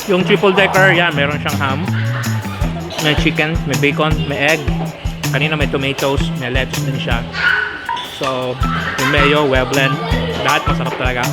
Yung triple decker, yan, meron siyang ham, may chicken, may bacon, may egg. Kanina may tomatoes, may lettuce din siya. So, yung mayo, well blend, lahat masarap talaga.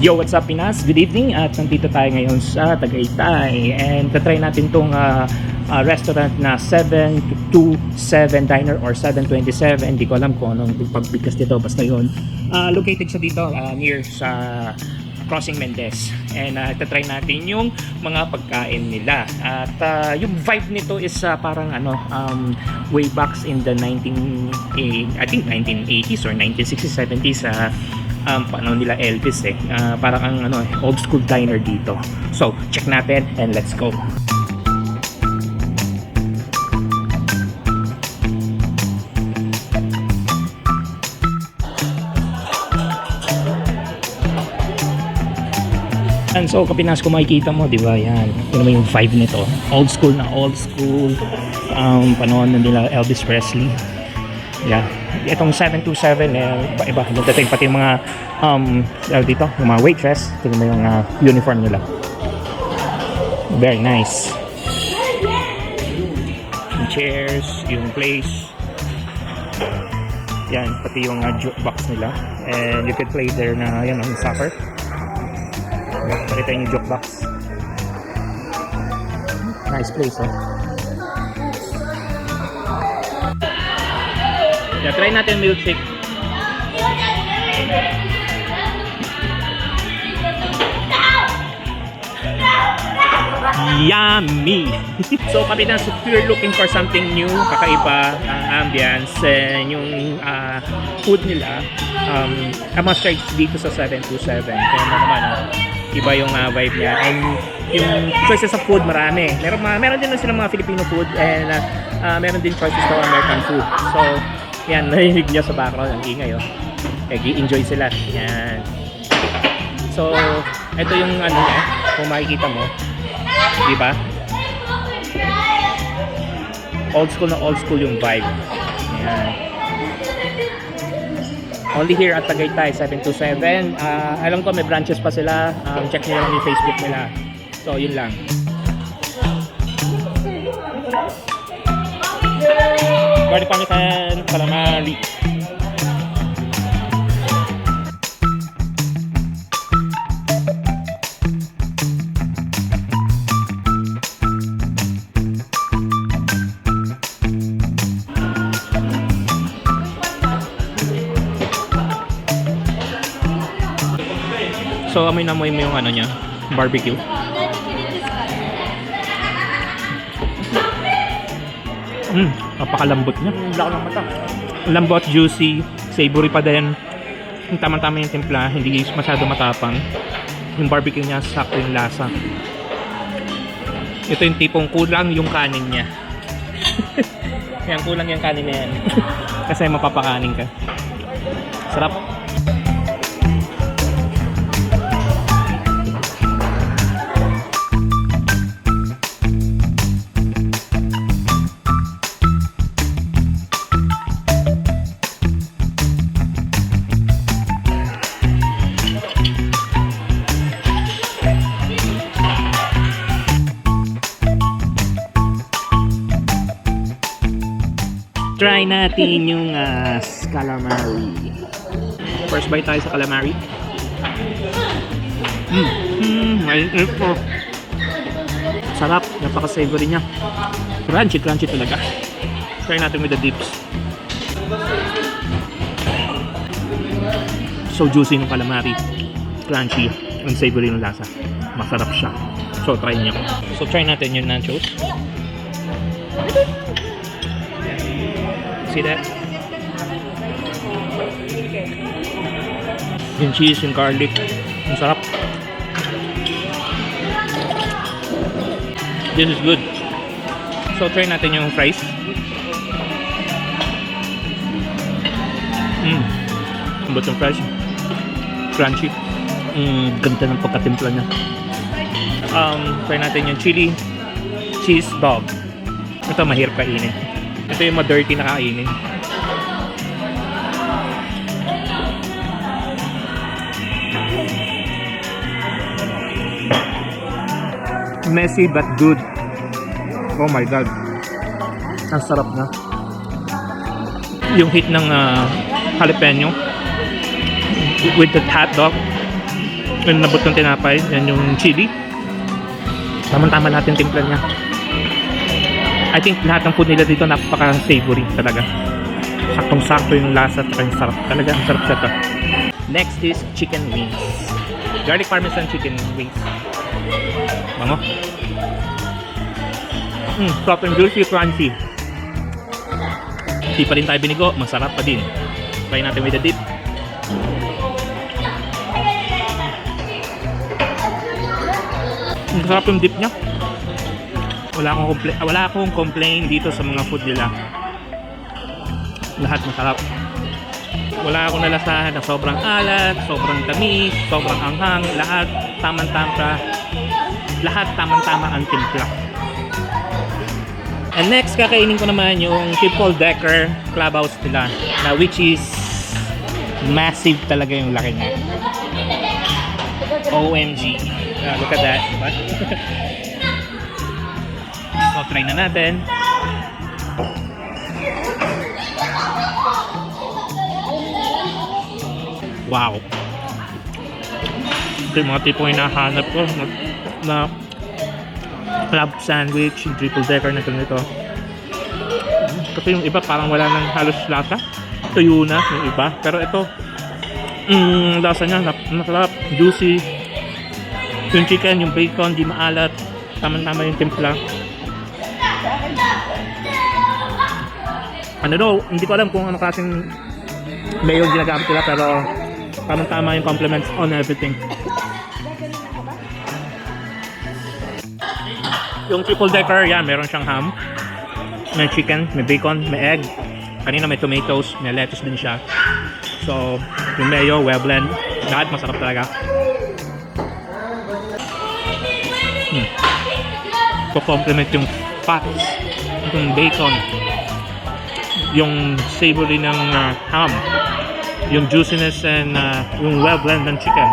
Yo, what's up Pinas? Good evening at nandito tayo ngayon sa Tagaytay and tatry natin tong restaurant na 727 Diner or 727. Hindi ko alam kung anong pagbigkas dito, basta yun. Located siya dito near sa Crossing Mendez and tatry natin yung mga pagkain nila at yung vibe nito is parang way back in the 1980s or 1960s, 70s panahon nila Elvis parang ang old school diner dito. So check natin and let's go. And so Kapinas, kung makikita mo, di ba, yan, yun naman yung vibe nito, old school na old school, panahon nila Elvis Presley. Yeah, itong 727 iba dating pati yung mga dito, yung mga waitress, tingnan mo yung uniform nila. Very nice. Yung chairs, yung place. Yan, pati yung jukebox nila. And you could play there na yan, yung soccer. Pakita yung jukebox. Nice place, Yeah, try natin milkshake. Yummy! So Kapinas, if you're looking for something new, kakaiba ang ambience, yung food nila, I must try dito sa 727. Kaya naman, iba yung vibe niya. And yung choices of food, marami. Meron din silang mga Filipino food and meron din choices ng American food. So, yan, narinig niya sa background ang ingay, nag-i-enjoy sila. Yan. So, ito yung niya, kung makikita mo, di ba? Old school yung vibe. Yan. Only here at Tagaytay 727. Alam ko may branches pa sila. Check nyo lang yung Facebook nila. So, yun lang. Garlic parmesan, calamari. So, amoy na amoy mo yung ano niya, barbecue. Napakalambot niya. Laki ng mata. Lambot, juicy, savory pa din. Yung tamang-tama yung timpla, hindi masyado matapang. Yung barbecue niya, sakto yung lasa. Ito yung tipong kulang yung kanin niya. Yan, kulang yung kanin na yan. Kasi mapapakanin ka. Sarap. Try natin yung calamari. First bite tayo sa calamari. Sarap, napaka-savory niya. Crunchy talaga. Try natin with the dips. So juicy ng calamari. Crunchy and savory ng lasa. Masarap siya. So try niyo. So try natin yung nachos. See that? Yung cheese, yung garlic. Ang sarap. This is good. So try natin yung fries. Ang yung fries. Crunchy. Ganda ng pagkatimpla niya. Try natin yung chili cheese dog. Ito mahirap kainin. Ito yung ma-dirty na kainin. Messy but good. Oh my god. Ang sarap na. Yung heat ng jalapeno with the hot dog. Yung nabot ng tinapay. Yan yung chili. Tama-tama natin timpla niya. I think lahat ng food nila dito napaka-savory talaga. Saktong-sakto yung lasa at yung sarap. Talaga, ang sarap siya. Next is chicken wings. Garlic parmesan chicken wings. Bango. Soft and juicy, crunchy. Di pa rin tayo binigo, masarap pa din. Try natin with the dip. Masarap yung dip niya. Wala akong complain dito sa mga food nila. Lahat masarap. Wala akong nalasahan na sobrang alat, sobrang tamis, sobrang anghang. Lahat tamang-tama. Lahat tamang-tama ang timpla. And next, kakainin ko naman yung triple decker clubhouse nila, na which is massive talaga yung laki niya. OMG. Look at that. So, try na natin. Wow. Ito yung mga tipong hinahanap ko na club sandwich, yung triple decker na ganito. Kasi yung iba parang wala nang halos lasa. Tuyo na yung iba. Pero ito, lasa niya, masarap, juicy. Yung chicken, yung bacon, di maalat. Tama-tama yung timpla. Ano daw, hindi ko alam kung ano klaseng mayo ginagamit nila, pero tamang-tama yung compliments on everything. Yung triple decker, yan, meron siyang ham, may chicken, may bacon, may egg. Kanina may tomatoes, may lettuce din siya. So, yung mayo, well blend. Lahat masarap talaga. Complement yung fats, yung bacon, yung savory ng ham, yung juiciness and yung well blend ng chicken.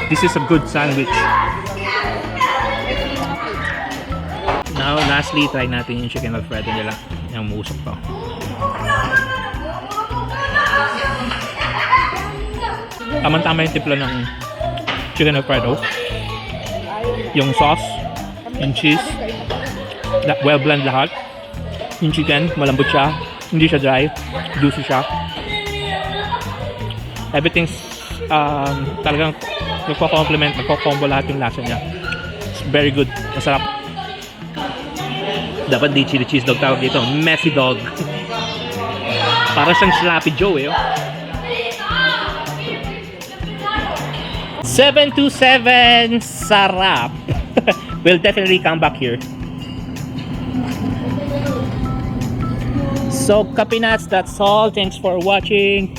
This is a good sandwich. Now, lastly, try natin yung chicken alfredo nila. Yung musok to. Tama-tama yung timpla ng chicken alfredo. Yung sauce, yung cheese, well blend lahat. Yung chicken, malambot siya, hindi siya dry, juicy siya. Everything's Talagang nagko-complement, nagko-combo lahat yung lasa niya. It's very good. Masarap. Dapat di chili cheese dog tawag dito. Messy dog. Para siyang Sloppy Joe eh. 727 sarap. We'll definitely come back here. So, Kapinats, that's all. Thanks for watching.